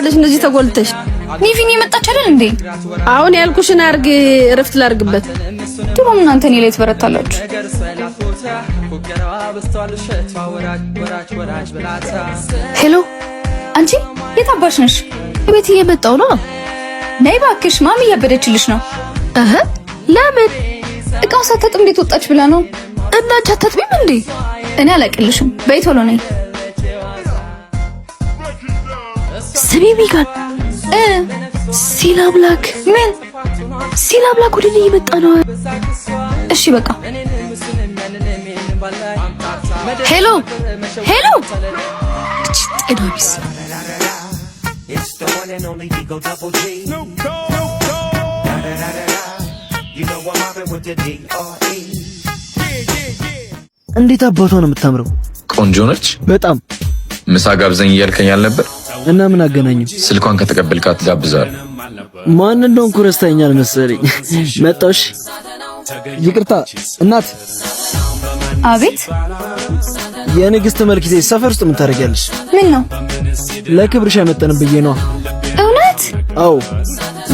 ትሰራለች እንደዚህ ተጎልተሽ? ኒቪን የመጣች አይደል እንዴ? አሁን ያልኩሽን አርግ፣ እረፍት ላርግበት። ድሮም እናንተ እኔ ላይ ትበረታላችሁ። ሄሎ አንቺ የት አባሽ ነሽ? ቤት እየመጣው ነው። ነይ እባክሽ፣ ማሚ እያበደችልሽ ነው። ለምን? እቃው ሳታጥብ እንዴት ወጣች ብላ ነው። እና አንቺ አታጥቢም እንዴ? እኔ አላቅልሽም። በይ ቶሎ ነይ። ስሚ ሚጋን፣ ሲል አምላክ። ምን ሲል አምላክ ወደ እኔ እየመጣ ነው። እሺ በቃ ሄሎ ሄሎ። ጤና ቢስ እንዴት አባቷ ነው የምታምረው! ቆንጆ ነች በጣም። ምሳ ጋብዘኝ እያልከኝ አልነበር? እና ምን አገናኙ? ስልኳን ከተቀበልካት ጋብዛለሁ። ማን እንደሆንኩ ረስተኸኛል መሰለኝ። መጣሽ። ይቅርታ እናት። አቤት። የንግስት መልክቴ ሰፈር ውስጥ ምን ታደርጊያለሽ? ምን ነው? ለክብርሽ ያመጣን ብዬ ነው። እውነት? አዎ።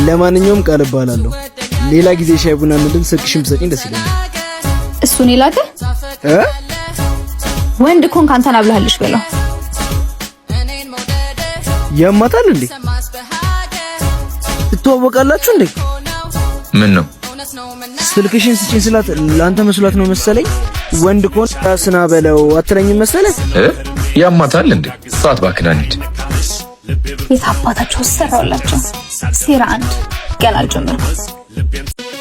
ለማንኛውም ቃል እባላለሁ። ሌላ ጊዜ ሻይ ቡና እንድን ስልክሽን ብትሰጪኝ ደስ ይለኛል። እሱን ይላከ ወንድ ኮን ካንተና ብለሃልሽ በለው። ያማታል እንዴ? ትተዋወቃላችሁ እንዴ? ምን ነው? ስልክሽን ስጪኝ ስላት ላንተ መስሏት ነው መሰለኝ። ወንድ ኮን ታስና በለው አትለኝም መሰለህ? ያማታል እንዴ? ሰዓት ባክናንድ የት አባታቸው ሰራውላቸው። ሴራ አንድ ገና አልጀመርኩም።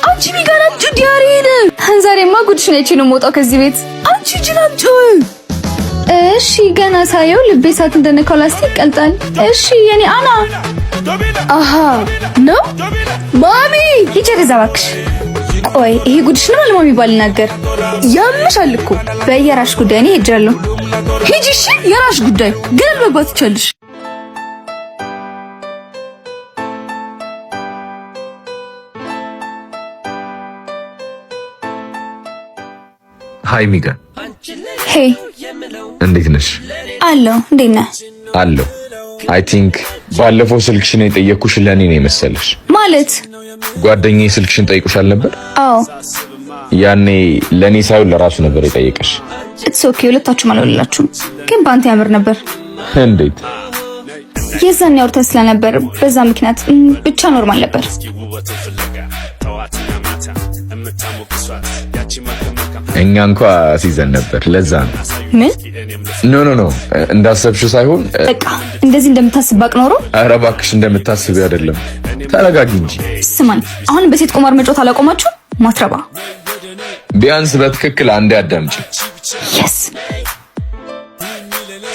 አንቺ ሚጋናችሁ ዲያሪን ዛሬማ ጉድሽ ነች ነው የምወጣው ከዚህ ቤት። አንቺ ጅላምጩ። እሺ ገና ሳየው ልቤ ሳት እንደነካው ላስቲክ ቀልጣል። እሺ የኔ አና አሃ ነው ማሚ ይጨርዛ እባክሽ። ቆይ ይሄ ጉድሽ ነው ለማሚ ባልናገር ያምሻል እኮ። በየራሽ ጉዳይ እኔ ሄጃለሁ። ሂጂ እሺ የራሽ ጉዳይ ግን አልመግባት ይቻልሽ። ሃይ ሚጋ። ሄይ እንዴት ነሽ? አለሁ። እንዴት ነህ? አለሁ። አይ ቲንክ ባለፈው ስልክሽን የጠየኩሽ ለኔ ነው የመሰለሽ። ማለት ጓደኛዬ ስልክሽን ጠይቁሻል ነበር? አዎ። ያኔ ለኔ ሳይሆን ለራሱ ነበር የጠየቀሽ። ኢትስ ኦኬ። ሁለታችሁም አልወለላችሁም፣ ግን ባንተ ያምር ነበር። እንዴት? የዛን ያወርተን ስለነበር በዛ ምክንያት ብቻ ኖርማል ነበር። እኛ እንኳ ሲዘን ነበር። ለዛ ነው። ምን? ኖ እንዳሰብሽው ሳይሆን በቃ እንደዚህ እንደምታስብ ባቅ ኖሮ። ኧረ እባክሽ እንደምታስብ አይደለም። ተረጋጊ እንጂ። ስማኝ፣ አሁን በሴት ቁማር መጫወት አላቆማችሁ? ማትረባ። ቢያንስ በትክክል አንዴ አዳምጪ። የስ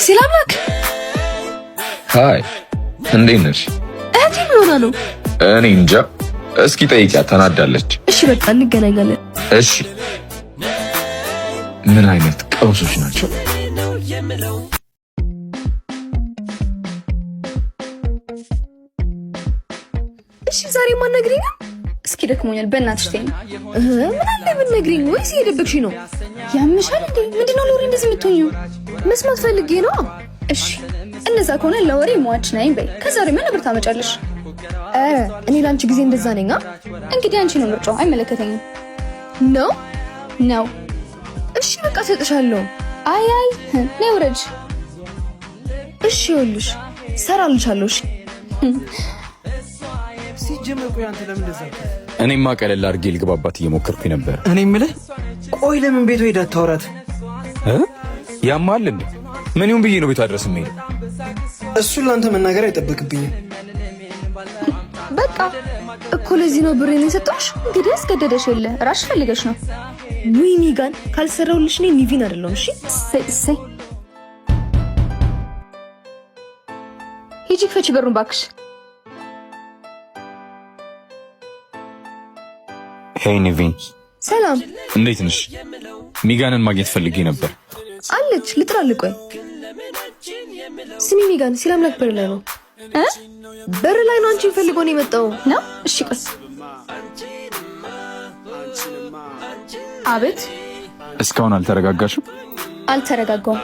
ሲላምክ። ሃይ እንዴት ነሽ? እህቴ ምን ሆና ነው? እኔ እንጃ። እስኪ ጠይቂያት፣ ተናዳለች። እሺ በቃ እንገናኛለን። እሺ። ምን አይነት ቀውሶች ናቸው? እሺ ዛሬ ማን ነግሪኝ? እስኪ ደክሞኛል፣ በእናትሽ ተይኝ። ምን አለ ብትነግሪኝ ወይስ እየደበቅሽኝ ነው? ያምሻል እንዴ? ምንድነው ለወሬ እንደዚህ የምትሆኚው? መስማት ፈልጌ ነው። እሺ እነዛ ከሆነ ለወሬ ሟች ነኝ በይ። ከዛሬ ምን ነበር ታመጫለሽ? ኧረ እኔ ለአንቺ ጊዜ እንደዛ ነኝ። እንግዲህ አንቺ ነው ምርጫው፣ አይመለከተኝም። ነው ነው። እሺ በቃ እሰጥሻለሁ። አይ ነይ ውረጅ። እሺ ይኸውልሽ እሰራልሻለሁ። እሺ ሲጀመር ቆይ አንተ ለምን እንደዛ? እኔማ ቀለል አድርጌ ልግባባት እየሞከርኩኝ ነበር። እኔ የምልህ ቆይ ለምን ቤቱ ሄዳ አታወራት? ያማል እንዴ? ምን ይሁን ብዬ ነው ቤቷ ድረስ የምሄደው? እሱን ለአንተ መናገር አይጠበቅብኝም። በቃ እኮ ለዚህ ነው ብሬን የሰጠሁሽ። እንግዲህ አስገደደሽ የለ ራስሽ ፈልገሽ ነው። ውይ ሚጋን ካልሰራሁልሽ እኔ ኒቪን አይደለሁም። እሺ እሰይ ሂጂ ክፈቺ በሩን እባክሽ። ሄይ ኒቪን። ሰላም እንዴት ነሽ? ሚጋንን ማግኘት ፈልጌ ነበር። አለች ልጥራልህ። ቆይ ስሚ ሚጋን ሲላምላክ በር ላይ ነው። በር ላይ ነው። አንቺን ፈልጎ ነው የመጣው ነው። እሺ ቆይ። አቤት። እስካሁን አልተረጋጋሽም? አልተረጋጋውም።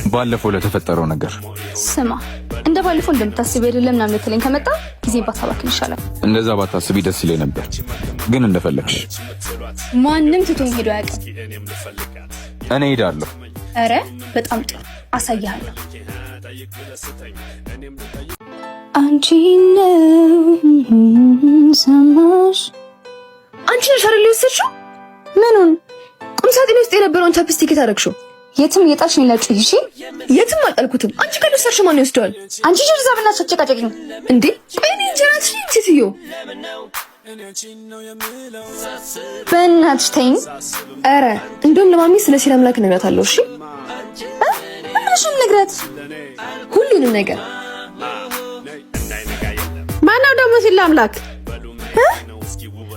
ባለፈው ለተፈጠረው ነገር ስማ፣ እንደ ባለፈው እንደምታስቢ አይደለም ምናምን ልትለኝ ከመጣ ጊዜ ባታባክን ይሻላል። እንደዛ ባታስቢ ደስ ይለኝ ነበር፣ ግን እንደፈለግሽ። ማንም ትቶኝ ሄዶ አያውቅም። እኔ ሄዳለሁ። ኧረ በጣም ጥሩ፣ አሳይሃለሁ። አንቺ ነው ሰማሽ? አንቺ ነሽ አይደል የወሰድሽው? ምኑን? ቁም ሳጥኔ ውስጥ የነበረውን ቻፕስቲክ ታረክሽው? የትም የጣልሽ ነው ለጭ። እሺ የትም አልጣልኩትም። አንቺ ካልወሰድሽ ማን ይወስደዋል? አንቺ ጀርዛ ብናሽ አጨቃጨቂኝ እንዴ? ቆይ እኔ እንጀራሽ ሴትዮ በእናትሽ ተይኝ። ኧረ እንደውም ለማሚ ስለ ሲላምላክ እነግራታለሁ። እሺ ምንሽም ነግራት፣ ሁሉንም ነገር። ማነው ደግሞ ሲላምላክ?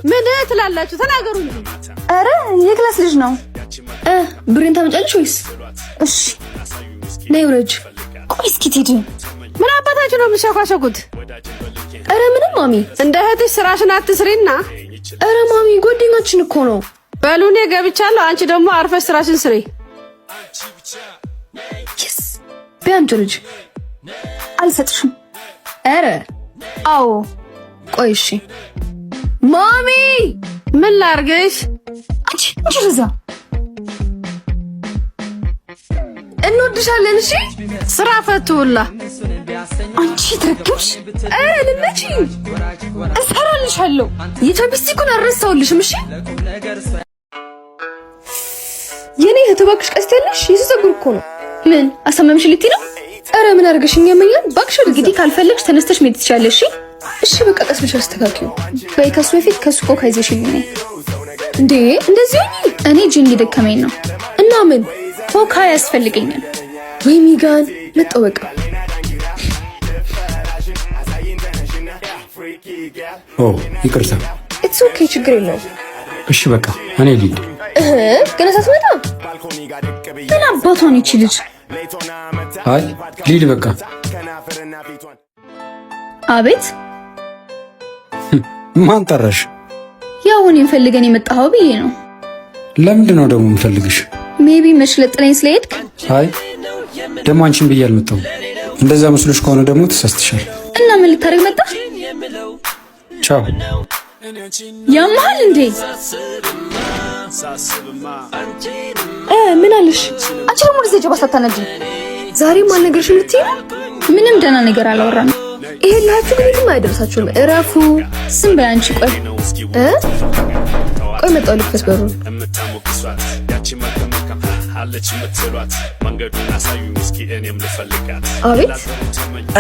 ምን ትላላችሁ? ተናገሩ። ኧረ የክላስ ልጅ ነው። ብሬን ታመጫለሽ ወይስ? እሺ ነይ ውረጅ። ቆይ እስኪ ትሄጂ። ምን አባታችሁ ነው የምትሸኳሸኩት? ኧረ ምንም ማሚ። እንደ እህትሽ ስራሽን አትስሪና። ኧረ ማሚ ጓደኛችን እኮ ነው። በሉ እኔ ገብቻለሁ። አንቺ ደግሞ አርፈሽ ስራሽን ስሪ። ቢያንቺ ልጅ አልሰጥሽም። ኧረ አዎ። ቆይ እሺ ማሚ ምን ላርግሽ? አንቺ ጀርዛ እንወድሻለን። እሺ ስራ ፈቱላ። አንቺ ተረግምሽ። ኧረ ልመቺ እሰራልሻለሁ። የቻፕስቲኩን አልረሳሁልሽም። እሺ የኔ እህት እባክሽ ቀስት ያለሽ የሱ ፀጉር እኮ ነው። ምን አሳመምሽ ልትይ ነው? ኧረ ምን አድርገሽኝ ያመኛል። እባክሽ እንግዲህ ካልፈለግሽ ተነስተሽ መሄድ ትችያለሽ። እሺ በቃ ቀስ ብለሽ አስተካክዩ። በይ ከሱ በፊት ከሱቆ ካይዘሽልኝ ነኝ። እንዴ እንደዚህ ሆኚ? እኔ ጂን እየደከመኝ ነው እና ምን ኮካ ያስፈልገኛል። ወይ ሚጋን መጣሁ። በቃ ኦ ይቅርታ። ኢትስ ኦኬ ችግር የለውም። እሺ በቃ እኔ ልሂድ። ገና ሳትመጣ ምን አባቷን ይቺ ልጅ። አይ ልሂድ በቃ። አቤት። ማን ጠራሽ? ያው እኔን ፈልገን የመጣኸው ብዬ ነው። ለምንድን ነው ደግሞ የምፈልግሽ? ሜቢ መሽለጥለኝ ስለሄድክ። አይ ደግሞ አንቺን ብዬ አልመጣሁም። እንደዛ መስሎሽ ከሆነ ደግሞ ተሳስተሻል። እና ምን ልታደርግ መጣ? ቻው። ያማል እንዴ? ምን አለሽ? አንቺ ደግሞ ልጅ ጀባ ሳታነጂ ዛሬም አልነገርሽም ልትይ ነው? ምንም ደህና ነገር አላወራንም። ይሄ ላችሁ ግን የትም አይደርሳችሁም። እረፉ። ስም በይ አንቺ። ቆይ ቆይ መጣሁ ልክፈት በሩን። አቤት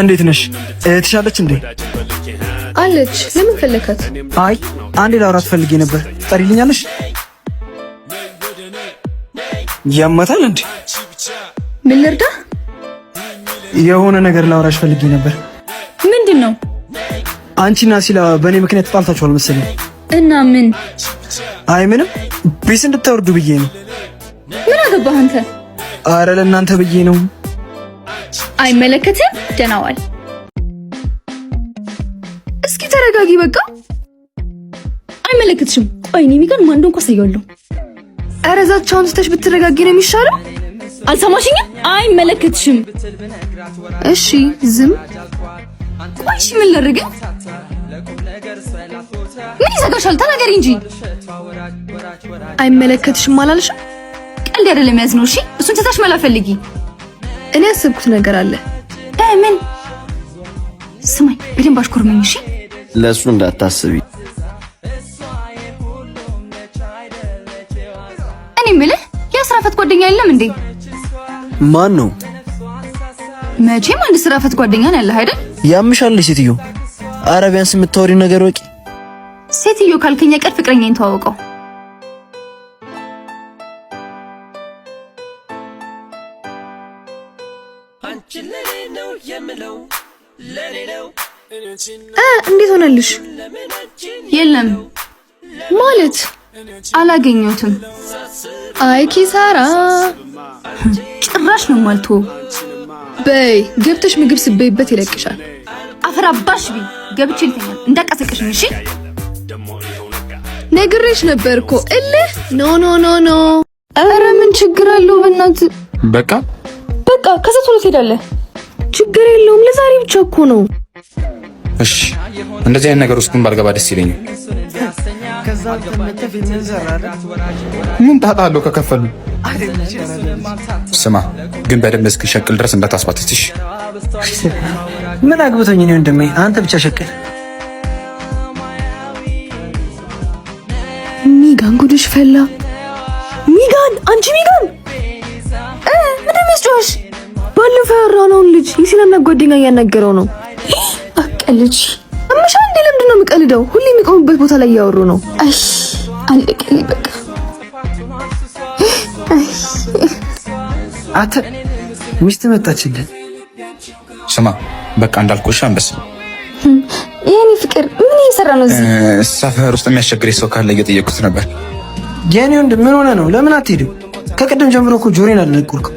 እንዴት ነሽ? እህትሽ አለች እንዴ? አለች። ለምን ፈለካት? አይ አንዴ ላውራት ፈልጌ ነበር። ጠሪልኛለሽ? ያመታል እንዴ? ምን ልርዳ? የሆነ ነገር ላውራሽ ፈልጌ ነበር። ምንድን ነው? አንቺና ሲላ በእኔ ምክንያት ተጣልታችኋል መሰለኝ። እና ምን? አይ ምንም፣ ቤት እንድታወርዱ ብዬ ነው። ምን አገባህ አንተ? አረ ለእናንተ ብዬ ነው። አይመለከትም። ደህና ዋል። እስኪ ተረጋጊ። በቃ አይመለከትሽም። ቆይ እኔ ሚጋን ማን እንደሆንኩ አሳየዋለሁ። ኧረ ዛቻውን ትተሽ ብትረጋጊ ነው የሚሻለው። አልሰማሽኝም? አይመለከትሽም። እሺ ዝም። ቆይ እሺ ምን ላድርግ? ምን ይዘጋሻል? ተናገሪ እንጂ። አይመለከትሽም አላልሽም? ቀልድ አይደለም ያዝነው። እሺ እሱን ትታሽ መላ ፈልጊ። እኔ ያሰብኩት ነገር አለ። ምን? ስማኝ በደንብ አሽኮርመኝ። እሺ ለሱ እንዳታስቢ። እኔ የምልህ የስራፈት ጓደኛ የለም እንዴ? ማን ነው? መቼም አንድ ስራፈት ጓደኛ ነው ያለህ አይደል? ያምሻል ሴትዮ። ኧረ ቢያንስ የምታወሪው ነገር ወቂ። ሴትዮ ካልከኝ ቀር ፍቅረኛዬን ተዋወቀው። እንዴት ሆነልሽ? የለም ማለት አላገኘሁትም። አይ ኪሳራ። ጭራሽ ነው ማልቶ። በይ ገብተሽ ምግብ ስበይበት ይለቅሻል። አፈር አባሽ ቢ ገብቼ ልተኛል። እንዳቀሰቅሽኝ እሺ። ነግሬሽ ነበርኮ እልህ። ኖ ኖ ኖ ኖ። ኧረ ምን ችግር አለው? በእናትህ በቃ ከዛ ቶሎ ትሄዳለህ። ችግር የለውም። ለዛሬ ብቻ እኮ ነው። እሺ እንደዚህ አይነት ነገር ውስጥ ግን ባልገባ ደስ ይለኛል። ምን ጣጣ አለው ከከፈሉ? ስማ ግን በደንብ እስክሸቅል ድረስ እንዳታስባትሽ። ምን አግብቶኝ ነው እንደም አንተ ብቻ ሸቅል። ሚጋን ጉድሽ ፈላ። ሚጋን አንቺ ሚጋን ምንድን ነው ያስጮኸሽ? ባለፈው ያወራነውን ልጅ የሰላምና ጓደኛ እያናገረው ነው። አቀልጂ አምሻ እንዴ? ለምንድን ነው የምቀልደው? ሁሌ የሚቆምበት ቦታ ላይ እያወሩ ነው። አይ አለቀልኝ በቃ። አተ ሚስት መጣችልህ። ስማ በቃ እንዳልኩሽ አንበስ የኔ ፍቅር ምን እየሰራ ነው እዚህ? ሰፈር ውስጥ የሚያስቸግረኝ ሰው ካለ እየጠየኩት ነበር። የኔ ወንድ ምን ሆነ ነው? ለምን አትሄድም? ከቀደም ጀምሮ እኮ ጆሮዬን አልነቁርኩም።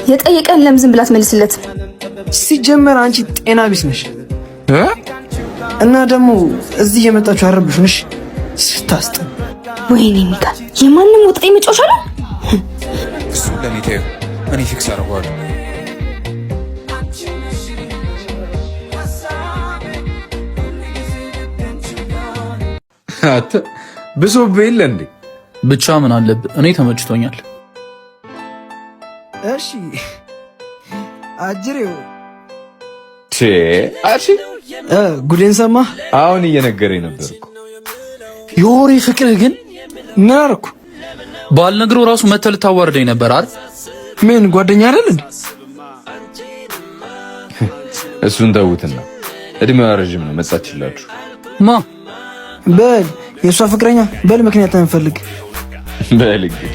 የጠየቀን ለምን ዝም ብላ ትመልስለት? ሲጀመር አንቺ ጤና ቢስ ነሽ። እና ደግሞ እዚህ የመጣችሁ አረብሽሽ ስታስጥ። ወይኔ ሚጋን የማንም ወጥ መጫወቻ ነው እሱ። ለኔ ተይው፣ እኔ ፊክስ አደርገዋለሁ። አተ ብሶብህ የለ እንዴ? ብቻ ምን አለብህ? እኔ ተመችቶኛል። እሺ አጅሬው አሺ ጉዴን ሰማህ? አሁን እየነገረኝ ነበር እኮ። የወሬ ፍቅር ግን ምን አደረኩ? ባልነግረው ራሱ መተህ ልታዋርደኝ ነበር አይደል? ምን ጓደኛ አይደል እንዴ? እሱን ተውትና እድሜዋ ረጅም ነው። መጻችላችሁ ማ በል የእሷ ፍቅረኛ በል። ምክንያት አንፈልግ በል እንግዲህ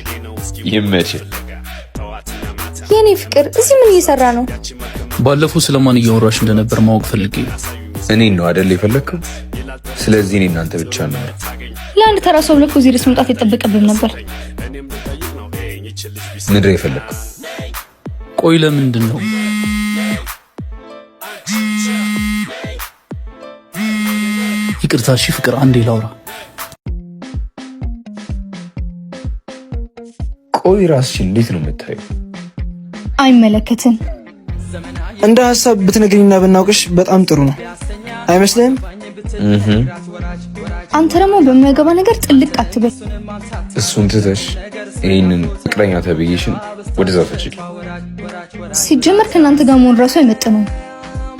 ይመችል። የኔ ፍቅር እዚህ ምን እየሰራ ነው? ባለፈው ስለማን እያወራሽ እንደነበር ማወቅ ፈልጌ ነው። እኔን ነው አይደል የፈለግከው? ስለዚህ እኔ እናንተ ብቻ ነው። ለአንድ ተራ ሰው ብለህ እዚህ ድረስ መምጣት የጠበቀብን ነበር። ምንድን ነው የፈለግከው? ቆይ ለምንድን ነው ይቅርታ። እሺ ፍቅር አንዴ ላውራ። ቆይ ራስሽን እንዴት ነው የምታየው? አይመለከትም። እንደ ሐሳብ ብትነግሪኝና ብናውቅሽ በጣም ጥሩ ነው አይመስልህም? አንተ ደግሞ በማይገባ ነገር ጥልቅ አትበል። እሱን ትተሽ ይሄንን ፍቅረኛ ተብዬሽን ወደዛ ተጭል። ሲጀመር ከእናንተ ጋር መሆን ራሱ አይመጥነውም።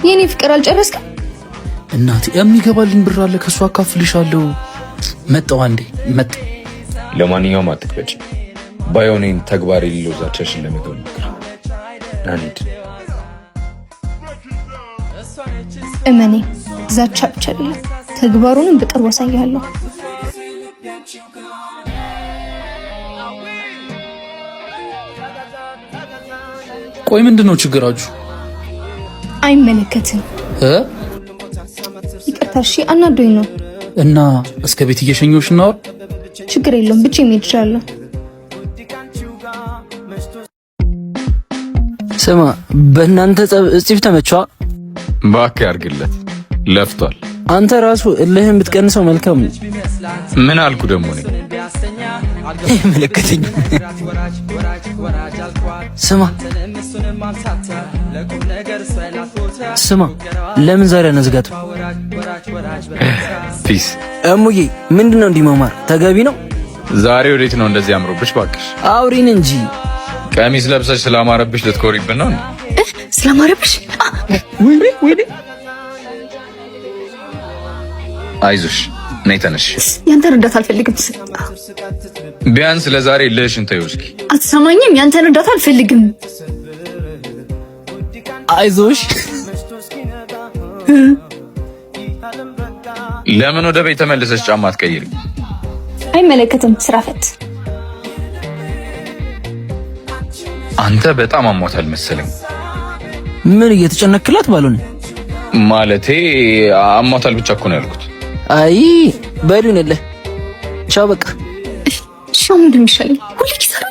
የኔ ፍቅር አልጨረስክም? እናቴ የሚገባልኝ ብር አለ፣ ከሱ አካፍልሻለሁ። መጣው አንዴ መጣ። ለማንኛውም አትክበጭ። ባዮኔን ተግባር የሌለው ዛቻሽን ለመተው ሞክር። አንድ እመኔ ዛቻ ብቻ አይደለም ተግባሩንም በቅርቡ አሳያለሁ። ቆይ ምንድነው ችግራችሁ? አይመለከትም። ይቅርታ እሺ፣ አናዶኝ ነው። እና እስከ ቤት እየሸኘሁሽ ነው። ችግር የለውም ብቻ መሄድ እችላለሁ። ስማ በእናንተ ጸብ እጽፍ ተመቿ። እባክህ ያርግለት፣ ለፍቷል። አንተ ራሱ እልህን ብትቀንሰው መልካም ነው። ምን አልኩ ደግሞ እኔ? መለከተኝ። ስማ ለምን ዛሬ አነዝጋቱ? ፒስ እሙዬ ምንድነው እንዲማማር ተገቢ ነው? ዛሬ ወዴት ነው እንደዚህ አምሮብሽ? ባክሽ አውሪን እንጂ። ቀሚስ ለብሰሽ ስላማረብሽ ልትኮሪብን ነው እንዴ? ስለማረብሽ ወይኔ አይዞሽ ነይ ተነሽ። ያንተን እርዳታ አልፈልግም። ቢያንስ ለዛሬ ልሽን ተይው እስኪ። አትሰማኝም? ያንተን እርዳታ አልፈልግም። አይዞሽ። ለምን ወደ ቤት ተመልሰሽ ጫማ አትቀይሪ? አይመለከትም። ስራ ፈት። አንተ በጣም አሟታል መሰለኝ። ምን እየተጨነክላት ባልሆነ ማለቴ አሟታል ብቻ እኮ ነው ያልኩት። አይ በሉን የለ ቻው በቃ። ሻው ምንድን ነው የሚሻለኝ? ሁሌ ኪሳራ